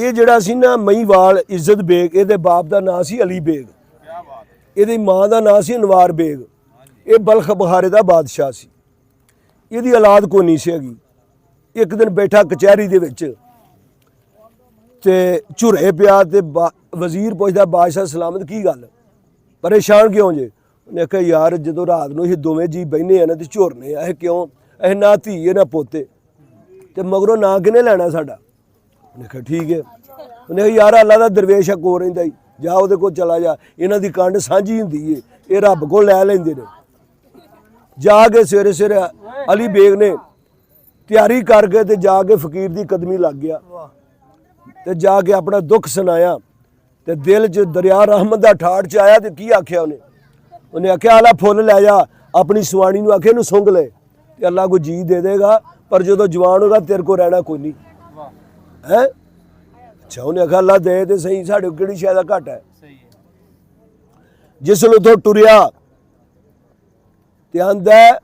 ਇਹ ਜਿਹੜਾ ਸੀ ਨਾ ਮਹੀਵਾਲ ਇੱਜ਼ਤ ਬੇਗ, ਇਹਦੇ ਬਾਪ ਦਾ ਨਾਂ ਸੀ ਅਲੀ ਬੇਗ, ਇਹਦੀ ਮਾਂ ਦਾ ਨਾਂ ਸੀ ਅਨਵਾਰ ਬੇਗ। ਇਹ ਬਲਖ ਬਹਾਰੇ ਦਾ ਬਾਦਸ਼ਾਹ ਸੀ। ਇਹਦੀ ਔਲਾਦ ਕੋਈ ਨਹੀਂ ਸੀ ਹੈਗੀ। ਇੱਕ ਦਿਨ ਬੈਠਾ ਕਚਹਿਰੀ ਦੇ ਵਿੱਚ ਤੇ ਝੁਰੇ ਪਿਆ ਤੇ ਵਜ਼ੀਰ ਪੁੱਛਦਾ ਬਾਦਸ਼ਾਹ ਸਲਾਮਤ ਕੀ ਗੱਲ, ਪਰੇਸ਼ਾਨ ਕਿਉਂ ਜੇ? ਉਹਨੇ ਆਖਿਆ ਯਾਰ ਜਦੋਂ ਰਾਤ ਨੂੰ ਇਹ ਦੋਵੇਂ ਜੀ ਬਹਿਨੇ ਆ ਨਾ ਤੇ ਝੁਰਨੇ ਆ, ਇਹ ਕਿਉਂ? ਇਹ ਨਾ ਧੀ ਨਾ ਪੋਤੇ ਤੇ ਮਗਰੋਂ ਨਾਂ ਕਿਹਨੇ ਲੈਣਾ ਸਾਡਾ? ਉਹਨੇ ਆਖਿਆ ਠੀਕ ਹੈ। ਉਹਨੇ ਆਖਿਆ ਯਾਰ ਅੱਲਾ ਦਾ ਦਰਵੇਸ਼ ਆ ਕੋਲ ਰਹਿੰਦਾ ਹੀ, ਜਾ ਉਹਦੇ ਕੋਲ ਚਲਾ ਜਾ, ਇਹਨਾਂ ਦੀ ਕੰਡ ਸਾਂਝੀ ਹੁੰਦੀ ਏ, ਇਹ ਰੱਬ ਕੋਲ ਲੈ ਲੈਂਦੇ ਨੇ। ਜਾ ਕੇ ਸਵੇਰੇ ਸਵੇਰੇ ਅਲੀ ਬੇਗ ਨੇ ਤਿਆਰੀ ਕਰਕੇ ਤੇ ਜਾ ਕੇ ਫਕੀਰ ਦੀ ਕਦਮੀ ਲੱਗ ਗਿਆ ਤੇ ਜਾ ਕੇ ਆਪਣਾ ਦੁੱਖ ਸੁਣਾਇਆ ਤੇ ਦਿਲ 'ਚ ਦਰਿਆ ਰਹਿਮਤ ਦਾ ਠਾੜ 'ਚ ਆਇਆ। ਤੇ ਕੀ ਆਖਿਆ ਉਹਨੇ? ਉਹਨੇ ਆਖਿਆ ਆਲਾ ਫੁੱਲ ਲੈ ਜਾ, ਆਪਣੀ ਸਵਾਣੀ ਨੂੰ ਆਖੇ ਇਹਨੂੰ ਸੁੰਘ ਲੈ ਤੇ ਅੱਲਾ ਕੋਈ ਜੀ ਦੇ ਦੇਗਾ, ਪਰ ਜਦੋਂ ਜਵਾਨ ਹੋਗਾ ਤੇਰੇ ਕੋਲ ਰਹਿਣਾ ਕੋਈ ਨਹੀਂ ਹੈ। ਅੱਛਾ, ਉਹਨੇ ਆਖਿਆ ਅੱਲਾ ਦੇ ਤੇ ਸਹੀ, ਸਾਡੇ ਕਿਹੜੀ ਸ਼ਾਇਦ ਦਾ ਘੱਟ ਹੈ। ਜਿਸ ਨੂੰ ਉੱਥੋਂ ਟੁਰਿਆ ਤੇ ਆਂਦਾ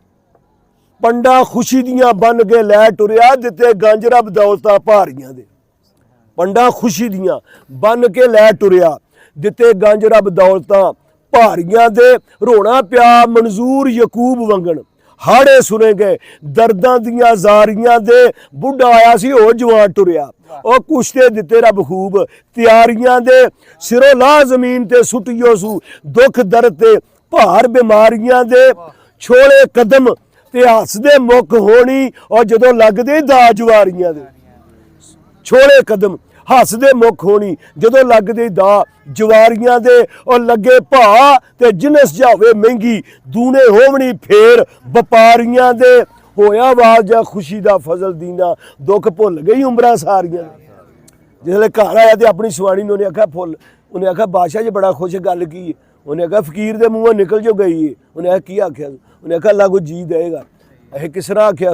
ਪੰਡਾ ਖੁਸ਼ੀ ਦੀਆਂ ਬਨ ਕੇ ਲੈ ਟੁਰਿਆ, ਦਿੱਤੇ ਗੰਜ ਰੱਬ ਦੌਲਤਾਂ ਭਾਰੀਆਂ ਦੇ। ਪੰਡਾ ਖੁਸ਼ੀ ਦੀਆਂ ਬਨ ਕੇ ਲੈ ਟੁਰਿਆ, ਦਿੱਤੇ ਗੰਜ ਰੱਬ ਦੌਲਤਾਂ ਭਾਰੀਆਂ ਦੇ। ਰੋਣਾ ਪਿਆ ਮਨਜ਼ੂਰ ਯਕੂਬ ਵੰਗਣ, ਹਾੜੇ ਸੁਣੇ ਗਏ ਦਰਦਾਂ ਦੀਆਂ ਜ਼ਾਰੀਆਂ ਦੇ। ਬੁੱਢਾ ਆਇਆ ਸੀ ਉਹ ਜਵਾਨ ਟੁਰਿਆ, ਉਹ ਕੁਸ਼ਤੇ ਦਿੱਤੇ ਰੱਬ ਖੂਬ ਤਿਆਰੀਆਂ ਦੇ। ਸਿਰੋਂ ਲਾ ਜ਼ਮੀਨ ਤੇ ਸੁੱਟਿਓ ਸੂ ਦੁੱਖ ਦਰਦ ਤੇ ਭਾਰ ਬਿਮਾਰੀਆਂ ਦੇ। ਛੋਲੇ ਕਦਮ ਤੇ ਹੱਸਦੇ ਮੁੱਖ ਹੋਣੀ, ਔਰ ਜਦੋਂ ਲੱਗਦੇ ਦਾ ਜਵਾਰੀਆਂ ਦੇ। ਛੋਲੇ ਕਦਮ ਹੱਸਦੇ ਮੁੱਖ ਹੋਣੀ, ਜਦੋਂ ਲੱਗਦੇ ਦਾ ਜਵਾਰੀਆਂ ਦੇ। ਉਹ ਲੱਗੇ ਭਾ ਤੇ ਜਿਨਸ ਜਾਵੇ ਮਹਿੰਗੀ, ਦੂਨੇ ਹੋਵਣੀ ਫੇਰ ਵਪਾਰੀਆਂ ਦੇ। ਹੋਇਆ ਵਾਜਾ ਖੁਸ਼ੀ ਦਾ ਫਜ਼ਲ ਦੀਨਾ, ਦੁੱਖ ਭੁੱਲ ਗਈ ਉਮਰਾਂ ਸਾਰੀਆਂ। ਜਿਸਲੇ ਘਰ ਆਇਆ ਤੇ ਆਪਣੀ ਸਵਾਣੀ ਨੂੰ ਉਹਨੇ ਆਖਿਆ ਫੁੱਲ, ਉਹਨੇ ਆਖਿਆ ਬਾਦਸ਼ਾਹ ਜੀ ਬੜਾ ਖੁਸ਼, ਗੱਲ ਕੀ ਹੈ? ਉਹਨੇ ਆਖਿਆ ਫਕੀਰ ਦੇ ਮੂੰਹੋਂ ਨਿਕਲ ਜੋ ਗਈ ਹੈ। ਉਹਨੇ ਆਖਿਆ ਕੀ ਆਖਿਆ? ਉਹਨੇ ਆਖਿਆ ਅੱਲਾ ਕੋਈ ਜੀ ਦੇਗਾ। ਇਹ ਕਿਸ ਤਰ੍ਹਾਂ ਆਖਿਆ?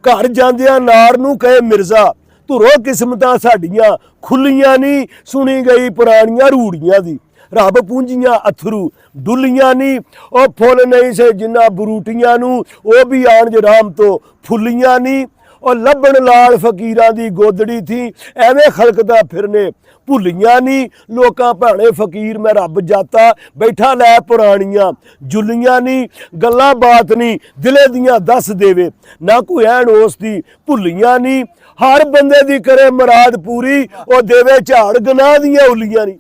ਘਰ ਜਾਂਦਿਆਂ ਨਾਰ ਨੂੰ ਕਹੇ ਮਿਰਜ਼ਾ, ਧੁਰੋ ਕਿਸਮਤਾਂ ਸਾਡੀਆਂ ਖੁੱਲੀਆਂ ਨਹੀਂ, ਸੁਣੀ ਗਈ ਪੁਰਾਣੀਆਂ ਰੂੜੀਆਂ ਦੀ। ਰੱਬ ਪੂੰਜੀਆਂ ਅਥਰੂ ਡੁੱਲੀਆਂ ਨਹੀਂ, ਉਹ ਫੁੱਲ ਨਹੀਂ ਸੇ ਜਿੰਨਾ ਬਰੂਟੀਆਂ ਨੂੰ, ਉਹ ਵੀ ਆਣ ਜਰਾਮ ਤੋਂ ਫੁੱਲੀਆਂ ਨਹੀਂ। ਉਹ ਲੱਭਣ ਲਾਲ ਫਕੀਰਾਂ ਦੀ ਗੋਦੜੀ ਥੀ, ਐਵੇਂ ਖਲਕਦਾ ਫਿਰਨੇ ਭੁੱਲੀਆਂ ਨਹੀਂ। ਲੋਕਾਂ ਭਾਣੇ ਫਕੀਰ ਮੈਂ ਰੱਬ ਜਾਤਾ, ਬੈਠਾ ਲੈ ਪੁਰਾਣੀਆਂ ਜੁੱਲੀਆਂ ਨਹੀਂ। ਗੱਲਾਂ ਬਾਤ ਨਹੀਂ ਦਿਲੇ ਦੀਆਂ ਦੱਸ ਦੇਵੇ, ਨਾ ਕੋਈ ਐਣ ਉਸ ਦੀ ਭੁੱਲੀਆਂ ਨਹੀਂ। ਹਰ ਬੰਦੇ ਦੀ ਕਰੇ ਮੁਰਾਦ ਪੂਰੀ, ਉਹ ਦੇਵੇ ਝਾੜ ਗਨਾਹ ਦੀਆਂ ਉਲੀਆਂ ਨਹੀਂ।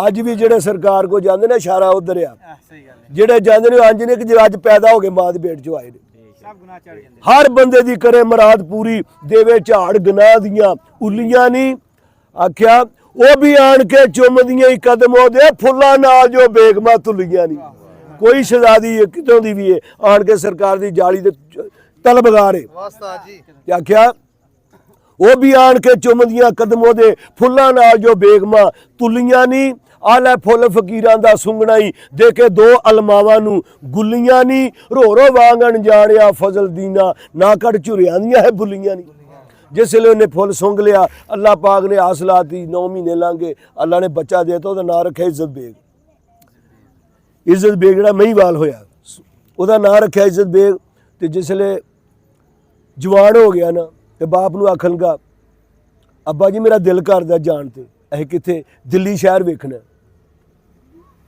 ਅੱਜ ਵੀ ਜਿਹੜੇ ਸਰਕਾਰ ਕੋ ਜਾਂਦੇ ਨੇ ਇਸ਼ਾਰਾ ਉਧਰ ਆ, ਜਿਹੜੇ ਜਾਂਦੇ ਨੇ ਅੰਜ ਨੇ ਕਿ ਜੇ ਅੱਜ ਪੈਦਾ ਹੋ ਗਏ ਮਾਂ ਦੇ ਪੇਟ ਚੋਂ ਆਏ ਨੇ। ਹਰ ਬੰਦੇ ਦੀ ਕਰੇ ਮੁਰਾਦ ਪੂਰੀ, ਦੇਵੇ ਝਾੜ ਗਨਾਹ ਦੀਆਂ ਉਲੀਆਂ ਨਹੀਂ। ਆਖਿਆ ਉਹ ਵੀ ਆਣ ਕੇ ਚੁੰਮਦੀਆਂ ਹੀ ਕਦਮ ਉਹਦੇ, ਫੁੱਲਾਂ ਨਾਲ ਜੋ ਬੇਗਮਾਂ ਤੁਲੀਆਂ ਨਹੀਂ। ਕੋਈ ਸ਼ਹਿਜ਼ਾਦੀ ਕਿਤੋਂ ਦੀ ਵੀ ਹੈ ਆਣ ਕੇ ਸਰਕਾਰ ਦੀ ਜਾਲੀ ਦੇ ਤਲਬਗਾਰ ਹੈ। ਤੇ ਆਖਿਆ ਉਹ ਵੀ ਆਣ ਕੇ ਚੁੰਮਦੀਆਂ ਕਦਮ ਉਹਦੇ, ਫੁੱਲਾਂ ਨਾਲ ਜੋ ਬੇਗਮਾਂ ਤੁਲੀਆਂ ਨਹੀਂ। ਆਲੇ ਫੁੱਲ ਫਕੀਰਾਂ ਦਾ ਸੁੰਗਣਾ ਹੀ, ਦੇ ਕੇ ਦੋ ਅਲਮਾਵਾਂ ਨੂੰ ਗੁੱਲੀਆਂ ਨਹੀਂ। ਰੋ ਰੋ ਵਾਂਗਣ ਜਾਣਿਆ ਫਜ਼ਲ ਦੀਨਾ, ਨਾ ਕੱਢ ਝੁਰਿਆਂ ਦੀਆਂ ਹੈ ਬੁੱਲੀਆਂ ਨਹੀਂ। ਜਿਸ ਵੇਲੇ ਉਹਨੇ ਫੁੱਲ ਸੁੰਘ ਲਿਆ, ਅੱਲਾਹ ਪਾਕ ਨੇ ਆਸ ਲਾਤੀ, 9 ਮਹੀਨੇ ਲੰਘੇ, ਅੱਲਾਹ ਨੇ ਬੱਚਾ ਦੇ ਦਿੱਤਾ, ਉਹਦਾ ਨਾਂ ਰੱਖਿਆ ਇੱਜ਼ਤ ਬੇਗ। ਇੱਜ਼ਤ ਬੇਗ ਜਿਹੜਾ ਮਹੀਵਾਲ ਹੋਇਆ, ਉਹਦਾ ਨਾਂ ਰੱਖਿਆ ਇੱਜ਼ਤ ਬੇਗ। ਤੇ ਜਿਸ ਵੇਲੇ ਜਵਾਨ ਹੋ ਗਿਆ ਨਾ ਤੇ ਬਾਪ ਨੂੰ ਆਖਣ ਲੱਗਾ ਅੱਬਾ ਜੀ ਮੇਰਾ ਦਿਲ ਕਰਦਾ ਜਾਣ ਤੇ, ਇਹ ਕਿੱਥੇ? ਦਿੱਲੀ ਸ਼ਹਿਰ ਵੇਖਣਾ।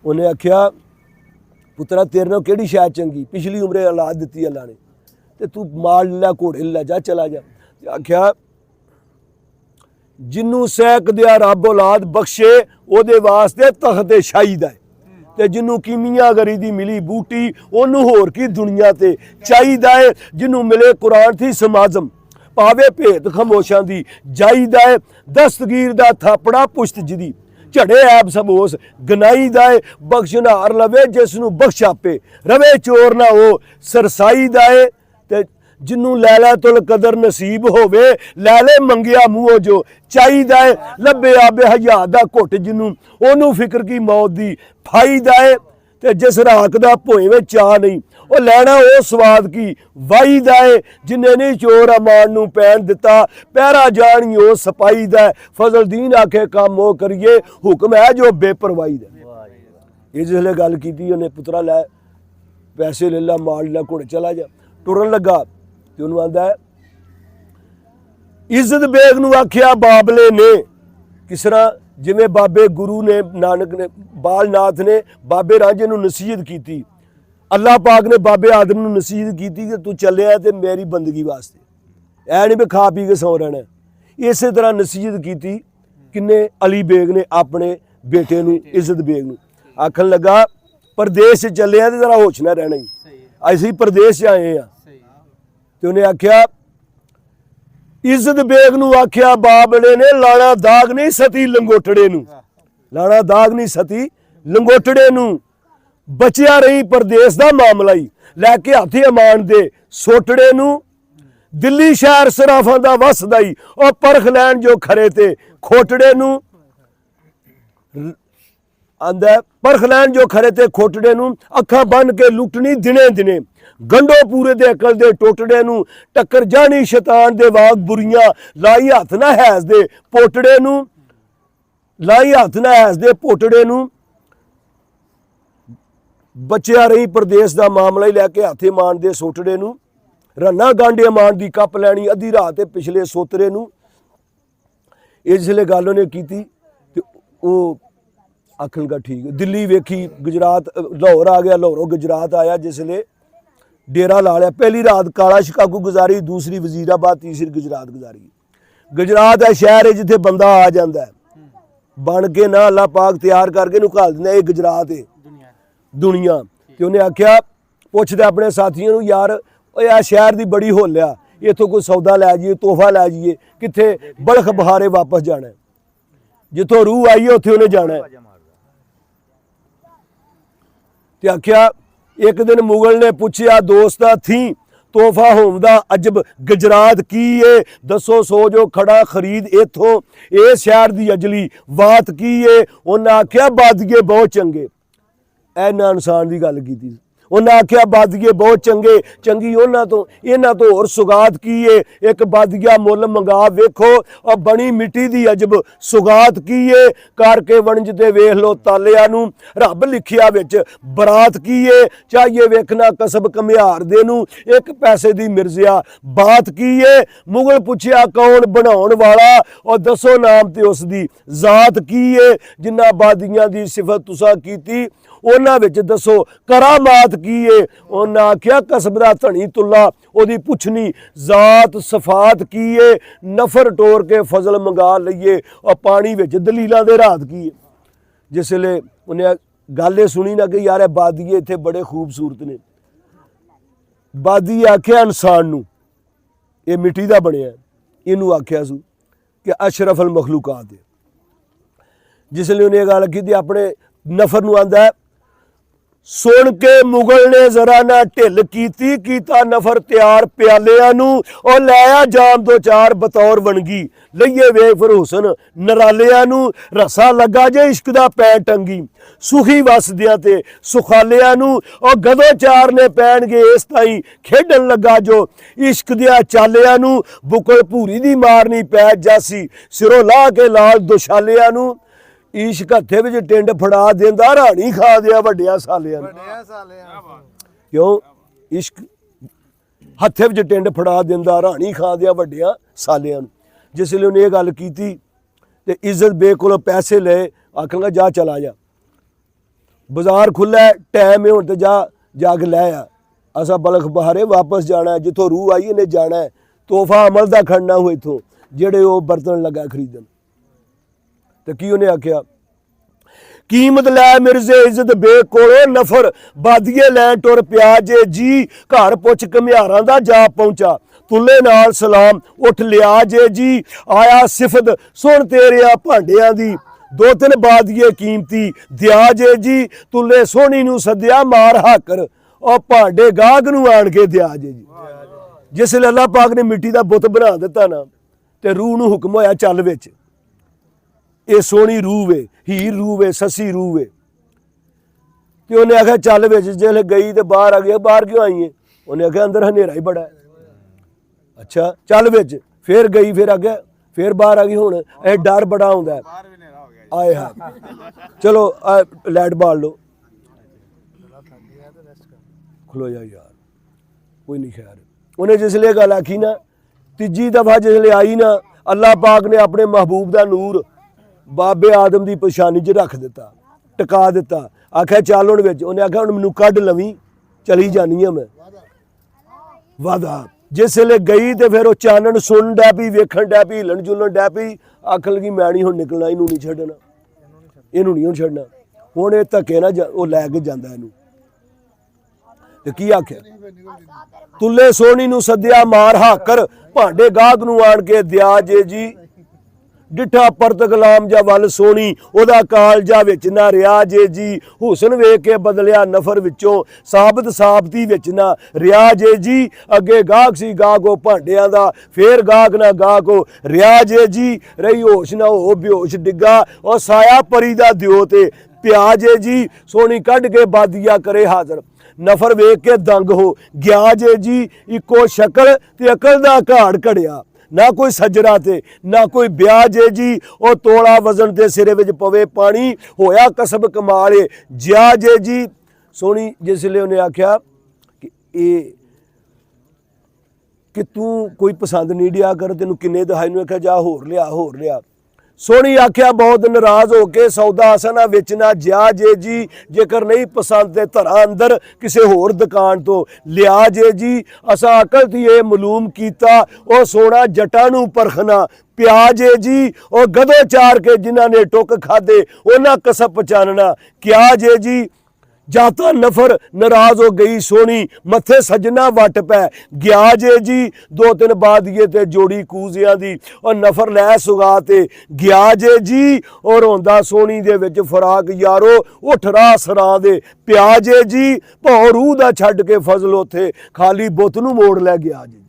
ਉਹਨੇ ਆਖਿਆ ਪੁੱਤਰਾ ਤੇਰੇ ਨਾਲ ਕਿਹੜੀ ਸ਼ਹਿਰ ਚੰਗੀ, ਪਿਛਲੀ ਉਮਰੇ ਔਲਾਦ ਦਿੱਤੀ ਅੱਲਾ ਨੇ, ਤੇ ਤੂੰ ਮਾਲ ਲੈ ਘੋੜੇ ਲੈ ਜਾ, ਚਲਾ ਜਾ। ਆਖਿਆ ਜਿਹਨੂੰ ਸਹਿਕ ਦਿਆ ਰੱਬ ਔਲਾਦ ਬਖਸ਼ੇ, ਉਹਦੇ ਵਾਸਤੇ ਤਖਤ ਸ਼ਾਹੀ ਦਾ, ਤੇ ਜਿਹਨੂੰ ਕੀਮੀਆਗਰੀ ਦੀ ਮਿਲੀ ਬੂਟੀ, ਉਹਨੂੰ ਹੋਰ ਕੀ ਦੁਨੀਆ ਤੇ ਚਾਹੀਦਾ ਹੈ। ਜਿਹਨੂੰ ਮਿਲੇ ਕੁਰਾਨ ਦੀ ਸਮਾਜ਼ਮ, ਪਾਵੇ ਭੇਤ ਖਮੋਸ਼ਾਂ ਦੀ ਜਾਈਦਾ ਹੈ। ਦਸਤਗੀਰ ਦਾ ਥਾਪੜਾ ਪੁਸ਼ਤ ਜਿਹਦੀ, ਝੜੇ ਐਬ ਸਭ ਉਸ ਗਨਾਈ ਦਾ ਹੈ। ਬਖਸ਼ਨਾਰ ਲਵੇ ਜਿਸ ਨੂੰ ਬਖਸ਼ ਆਪੇ, ਰਵੇ ਚੋਰ ਨਾ ਉਹ ਸਰਸਾਈ ਦਾ ਹੈ। ਤੇ ਜਿਹਨੂੰ ਲੈਲਾਤੁਲ ਕਦਰ ਨਸੀਬ ਹੋਵੇ, ਲੈ ਲੈ ਮੰਗਿਆ ਮੂੰਹੋਂ ਜੋ ਚਾਹੀਦਾ ਹੈ। ਲੱਭੇ ਆਬੇ ਹਯਾਤ ਦਾ ਘੁੱਟ ਜਿਹਨੂੰ, ਉਹਨੂੰ ਫਿਕਰ ਕੀ ਮੌਤ ਦੀ ਫਾਇਦਾ ਹੈ। ਤੇ ਜਿਸ ਰਾਖ ਦਾ ਭੋਏ ਵਿੱਚ ਚਾਹ ਨਹੀਂ, ਉਹ ਲੈਣਾ ਉਹ ਸਵਾਦ ਕੀ ਵਾਹੀਦਾ ਹੈ। ਜਿੰਨੇ ਨਹੀਂ ਚੋਰ ਅਮਾਨ ਨੂੰ ਪੈਣ ਦਿੱਤਾ, ਪਹਿਰਾ ਜਾਣੀ ਉਹ ਸਪਾਈ ਦਾ। ਫਜ਼ਲ ਦੀਨ ਆਖੇ ਕੰਮ ਉਹ ਕਰੀਏ, ਹੁਕਮ ਹੈ ਜੋ ਬੇਪਰਵਾਹੀ ਦਾ। ਇਹ ਜਿਸਲੇ ਗੱਲ ਕੀਤੀ ਉਹਨੇ, ਪੁੱਤਰਾ ਲੈ ਪੈਸੇ ਲੈ ਲਾ, ਮਾਲ ਲੈ, ਘੋੜੇ ਚਲਾ ਜਾ। ਟੁਰਨ ਲੱਗਾ ਤੇ ਉਹਨੂੰ ਆਂਦਾ इज्जत बेग नूं आखिया बाबले ने, किस तरह जिवें बाबे गुरु ने नानक ने बालनाथ ने बाबे रांझे नूं नसीहत की, अल्लाह पाक ने बाबे आदम नूं नसीहत की कि तू चलिया ते मेरी बंदगी वास्ते, ऐ नहीं भी खा पी के सौ रहना। इस तरह नसीहत की किन्ने अली बेग ने अपने बेटे नूं इज्जत बेग नूं। आखन लगा परदेश चलिया ते जरा होश ना रहना ही, असीं परदेश आए हैं। ते उन्हें आख्या इज्जत बेग नूं आख्या बाबले ने लाना दाग नहीं सती लंगोटड़े नूं, लाना दाग नहीं सती लंगोटड़े नूं। बचिया रही परदेश दा मामला ही, लैके हाथी अमान दे सोटड़े नूं। दिल्ली शहर सराफां दा वसदा ही, और परख लैन जो खरे ते खोटड़े नूं। आंदा परख लैन जो खरे ते खोटड़े नूं। अखां बन के लुटनी दिने दिने, गंढो पूरे दे अकल दे टोटड़े नूं। टक्कर जानी शैतान दे वाग बुरियां, लाई हथ ना हैस दे पोटड़े नूं, लाई हथ ना हैस दे पोटड़े नूं। बचिया रही परदेश दा मामला ही, लैके हाथे मान दे सोटड़े नूं। रन्ना गांडे मान दी कप लैनी अद्धी रात ते पिछले सोतरे नूं। इह जिसले गल उन्हें कीती ते ओह आखन लगा ठीक है। दिल्ली वेखी, गुजरात लाहौर आ गया, लाहौरों गुजरात आया, जिसले डेरा ला लिया। पहली रात काला शिकागो गुजारी, दूसरी वजीराबाद, तीसरी गुजरात गुजारी। गुजरात है शहर है जिथे बंदा आ जाता है बन के ना, अल्लाह पाक तैयार करके नूं घाल दिंदा, ये गुजरात है दुनिया। तो उन्हें आख्या पुछदे अपने साथियों नूं, यार यह शहर की बड़ी होलिया, इतों कोई सौदा लै जाइए, तोहफा लै जाइए, कित्थे बड़ख बहारे वापस जाना है, जिथों रूह आई है उत्थे उन्हें जाना है। ते आख्या एक दिन मुगल ने पूछया दोस्ता थी तोहफा होमदा अजब गुजरात की है, दसो सो जो खड़ा खरीद इथों, ए शहर की अजली बात की है। उन्हें आख्या बादगे बहुत चंगे, इन्ना इंसान की गल की। उन्हें आख्या बादगे बहुत चंगे, चंगी उन्हां तो इन्हां तो होर सुगात की है, एक बादगिया मुल मंगा वेखो, और बनी मिट्टी दी अजब सुगात की है। करके वणज ते वेख लो तालिया नूं, रब लिखिया विच बरात की है। चाहिए वेखना कसब कमियार दे नूं, एक पैसे दी मिर्जिया बात की है। मुगल पुछया कौन बनाउण वाला, और दसो नाम ते उस दी जात की है। जिन्हां बादियां दी सिफत तुसां कीती, उन्हां विच दसो करामात की है। उन्हां आख्या कसब दा धनी तुला, ओदी पुछनी जात सफात की है। नफर टोर के फजल मंगा लईए, और पानी विच दलीलां दे रात की है। जिसले उन्हें गल सुनी ना कि यार बादिए इत्थे बड़े खूबसूरत ने, बादी आख्या इंसान नूं ये मिट्टी दा बनिया, इनू आख्या सू कि अशरफ अल मखलूकात है। जिसले उन्हें गल की अपने नफर नूं आंदा है, सुन के मुगल ने जरा ना ढिल कीती, कीता नफर तैयार प्यालियां नूं, और लाया जाम दो चार बतौर वणगी। लईए वे फिर हुसन नरालियां नूं, रसा लगा जे इश्क दा पै टंगी, सुखी वसदियां ते सुखालियां नूं। और गदो चार ने पैणगे इस ताई खेडन लगा जो इश्क दिया चालियां नूं। बुकल भूरी दी मारनी पै जासी, सिरों ला के लाल दुशालियां नूं। इश्क हत्थे विच टिंड फड़ा देंदा, राणी खा दिया वड्डियां सालियां नूं। क्यों इश्क हत्थे विच टिंड फड़ा देंदा, राणी खा दिया वड्डियां सालियां नूं। जिसले उन्हें यह गल कीती ते इज्जत बेग कोलों पैसे ले, आखणगा जा चला जा, बाजार खुला है, टाइम है हुण ते जा जाके लै आ, असा बलख बहारे वापस जाना है, जिथों रूह आई इन्हें जाना है। तोहफा अमल दा खड़ना हो इथों, जेड़े वो बर्तन लगा खरीदन। तो की उन्हें आख्या कीमत लै मिर्जे इज्जत बेग कोलों, नफर बादिए लैन टुर पिया जे जी। घर पुछ घमियारां दा जा पहुंचा, तुले नाल सलाम उठ लिया जे जी। आया सिफत सुन तेरिया भांडियां दी, दो तीन बादिए कीमती दिया जे जी। तुले सोहनी नूं सद्या मार हाकर, और भांडे गाहक नूं आण के दिया जे जी। जिसले अल्लाह पाक ने मिट्टी दा बुत बना दिता ना, ते रूह नूं हुक्म होया चल विच, ये सोहनी रूह वे, हीर रूह वे, ससी रूह वे। तो उन्हें आख्या चल विच, जिसले गई तो बाहर आ गया, बाहर क्यों आई है? उन्हें आख्या अंदर हनेरा ही बड़ा है। अच्छा चल विच, फिर गई, फिर आगे फिर बाहर आ गई। हुण ये डर बड़ा आउंदा है, आए हाय चलो लाइट बाल लो, खलो जा यार कोई नहीं खैर। उन्हें जिसले गल आखी ना, ਤੀਜੀ ਦਫਾ ਜਿਸਲੇ ਆਈ ਨਾ, ਅੱਲਾਹ ਪਾਕ ਨੇ ਆਪਣੇ ਮਹਿਬੂਬ ਦਾ ਨੂਰ ਬਾਬੇ ਆਦਮ ਦੀ ਪਛਾਣੀ 'ਚ ਰੱਖ ਦਿੱਤਾ, ਟਿਕਾ ਦਿੱਤਾ। ਆਖਿਆ ਚੱਲ ਹੁਣ ਵਿੱਚ, ਉਹਨੇ ਆਖਿਆ ਹੁਣ ਮੈਨੂੰ ਕੱਢ ਲਵੀਂ, ਚਲੀ ਜਾਨੀ ਆ ਮੈਂ। ਵਾਦਾ ਜਿਸਲੇ ਗਈ ਤੇ ਫਿਰ ਉਹ ਚਾਨਣ ਸੁਣ ਡੈ ਪਈ, ਵੇਖਣ ਡੈ ਪਈ, ਹਿਲਣ ਜੁਲਣ ਡੈ ਪਈ। ਆਖ ਲਗੀ ਮੈਂ ਨਹੀਂ ਹੁਣ ਨਿਕਲਣਾ, ਇਹਨੂੰ ਨਹੀਂ ਛੱਡਣਾ, ਇਹਨੂੰ ਨਹੀਂ ਹੁਣ ਛੱਡਣਾ। ਹੁਣ ਇਹ ਧੱਕੇ ਨਾ ਉਹ ਲੈ ਕੇ ਜਾਂਦਾ ਇਹਨੂੰ। ਤੇ ਕੀ ਆਖਿਆ, ਤੁੱਲੇ ਸੋਹਣੀ ਨੂੰ ਸੱਦਿਆ ਮਾਰ ਹਾਕਰ, ਭਾਂਡੇ ਗਾਹਕ ਨੂੰ ਆਣ ਕੇ ਦਿਆ ਜੇ ਜੀ। ਡਿੱਠਾ ਪਰਤ ਗੁਲਾਮ ਜਾ ਵੱਲ ਸੋਹਣੀ, ਉਹਦਾ ਕਾਲਜਾ ਵਿੱਚ ਨਾ ਰਿਆ ਜੇ ਜੀ। ਹੁਸਨ ਵੇਖ ਕੇ ਬਦਲਿਆ ਨਫਰ ਵਿੱਚੋਂ, ਸਾਬਤ ਸਾਬਤੀ ਵਿੱਚ ਨਾ ਰਿਆ ਜੇ ਜੀ। ਅੱਗੇ ਗਾਹਕ ਸੀ ਗਾਹਕੋ ਭਾਂਡਿਆਂ ਦਾ, ਫੇਰ ਗਾਹਕ ਨਾ ਗਾਹਕੋ ਰਿਆ ਜੇ ਜੀ। ਰਹੀ ਹੋਸ਼ ਨਾ ਹੋ ਬੇਹੋਸ਼ ਡਿੱਗਾ, ਉਹ ਸਾਇਆ ਪਰੀ ਦਾ ਦਿਓ ਤੇ ਪਿਆ ਜੇ ਜੀ। ਸੋਹਣੀ ਕੱਢ ਕੇ ਬਾਦੀਆ ਕਰੇ ਹਾਜ਼ਰ, ਨਫਰ ਵੇਖ ਕੇ ਦੰਗ ਹੋ ਗਿਆ ਜੇ ਜੀ। ਇੱਕੋ ਸ਼ਕਲ ਤੇ ਅਕਲ ਦਾ ਘਾੜ ਘੜਿਆ, ਨਾ ਕੋਈ ਸੱਜਰਾ ਤੇ ਨਾ ਕੋਈ ਵਿਆਹ ਜੇ ਜੀ। ਉਹ ਤੋਲਾ ਵਜ਼ਨ ਦੇ ਸਿਰੇ ਵਿੱਚ ਪਵੇ ਪਾਣੀ, ਹੋਇਆ ਕਸਬ ਕਮਾਲੇ ਜਿਆ ਜੇ ਜੀ। ਸੋਹਣੀ ਜਿਸਲੇ ਉਹਨੇ ਆਖਿਆ ਕਿ ਤੂੰ ਕੋਈ ਪਸੰਦ ਨਹੀਂ ਡਿਆ ਕਰ, ਤੈਨੂੰ ਕਿੰਨੇ ਦਹਾਈ ਨੂੰ ਆਖਿਆ ਜਾ ਹੋਰ ਲਿਆ ਹੋਰ ਲਿਆ। ਸੋਹਣੀ ਆਖਿਆ ਬਹੁਤ ਨਾਰਾਜ਼ ਹੋ ਕੇ ਸੌਦਾ ਅਸਨਾ ਵਿੱਚ ਨਾ ਜਿਆ ਜੇ ਜੀ। ਜੇਕਰ ਨਹੀਂ ਪਸੰਦ ਤੇ ਧਰਾਂ ਅੰਦਰ ਕਿਸੇ ਹੋਰ ਦੁਕਾਨ ਤੋਂ ਲਿਆ ਜੇ ਜੀ। ਅਸਾਂ ਅਕਲ ਦੀ ਇਹ ਮਾਲੂਮ ਕੀਤਾ, ਉਹ ਸੋਨਾ ਜੱਟਾਂ ਨੂੰ ਪਰਖਣਾ ਪਿਆ ਜੇ ਜੀ। ਉਹ ਗਧੇ ਚਾਰ ਕੇ ਜਿਨ੍ਹਾਂ ਨੇ ਟੁੱਕ ਖਾਦੇ, ਉਹਨਾਂ ਕਸਬ ਪਛਾਨਣਾ ਕਿਆ ਜੇ ਜੀ। ਜਾਤਾ ਨਫਰ ਨਾਰਾਜ਼ ਹੋ ਗਈ ਸੋਹਣੀ, ਮੱਥੇ ਸਜਣਾ ਵੱਟ ਪੈ ਗਿਆ ਜੇ ਜੀ। ਦੋ ਤਿੰਨ ਬਾਦੀਏ ਤੇ ਜੋੜੀ ਕੂਜ਼ਿਆਂ ਦੀ, ਉਹ ਨਫਰ ਲੈ ਸੁਗਾ ਤੇ ਗਿਆ ਜੇ ਜੀ। ਔਰ ਹੁੰਦਾ ਸੋਹਣੀ ਦੇ ਵਿੱਚ ਫਰਾਕ ਯਾਰੋ, ਉੱਠ ਰਾਹ ਸਰਾਂ ਦੇ ਪਿਆ ਜੇ ਜੀ। ਭੌ ਰੂਹ ਦਾ ਛੱਡ ਕੇ ਫਜ਼ਲ ਉੱਥੇ ਖਾਲੀ ਬੁੱਤ ਨੂੰ ਮੋੜ ਲੈ ਗਿਆ ਜੀ।